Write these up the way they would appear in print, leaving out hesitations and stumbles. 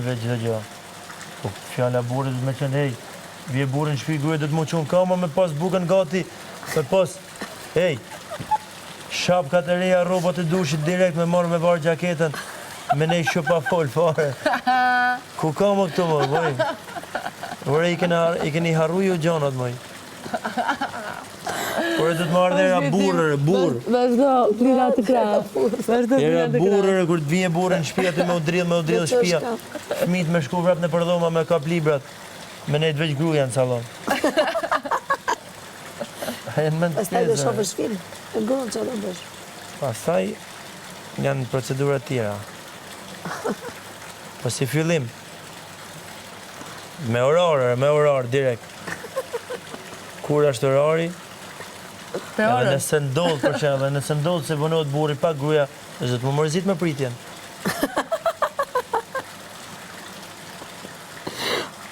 veç çdo gjë. Po fjala burrit do të më thënë, hey, vje burri në shtëpi, gruaja do të më çon kama me pas bukën gati, me pas, hey, shapkat e reja, rrobat e dushit direkt me marrë me varë gjaketën, me nej shumë pa fol fare. Ku ka më këto më, boj? Ore, i keni harru ju gjanat, moj. Ore, do të më ardhera burr. Vazhdo, klira të krahë. Era burrë, kur të vije burrë në shtëpi aty me u drill shtëpia. Fëmijët me shku vrap në përdhoma me kap librat. Me nejtë veç gruja në salon. Pastaj do shofësh film. E gonë që do bësh. Pastaj janë procedurat tjera. Po si fillim. Me orar, direkt. Kur është orari? Edhe nëse ndodh, për shembull, nëse ndodh se vonohet burri pa gruaja, është të më mërzit me pritjen.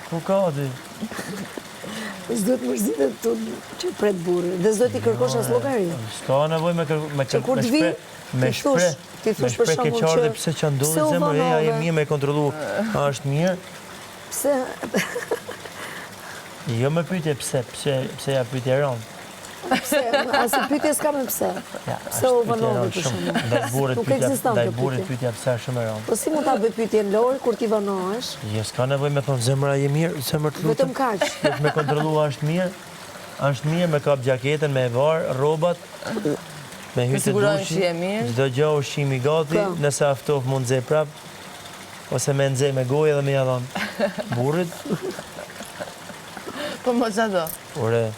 Ku ka ti? S'do të mërzitet të që pret burri, dhe s'do t'i kërkosh as llogari. S'ka nevojë me shpreh keqardhje pse që ndodhi zemër, e mirë me kontrollu, a është mirë? Pse? Jo me pyetje pse ja pyetje rënd. Pse? Asë pyetje s'ka me pse. Pse u vënovi për shumë. Ndaj burrit pyetja pse është shumë e rënd. Po si mund ta bëj pyetjen Lori kur ti vënohesh? Jo, s'ka nevojë me thonë zemra je mirë, zemër të lutem. Vetëm kaq. Me kontrollu a është mirë, me kap gjaketën, me var, rrobat, me hyrë të dushi, çdo gjë ushqimi gati, nëse aftof mund nxej prap, ose me nxej me gojë edhe me ja dhënë burrit. Po mo çado. Ore,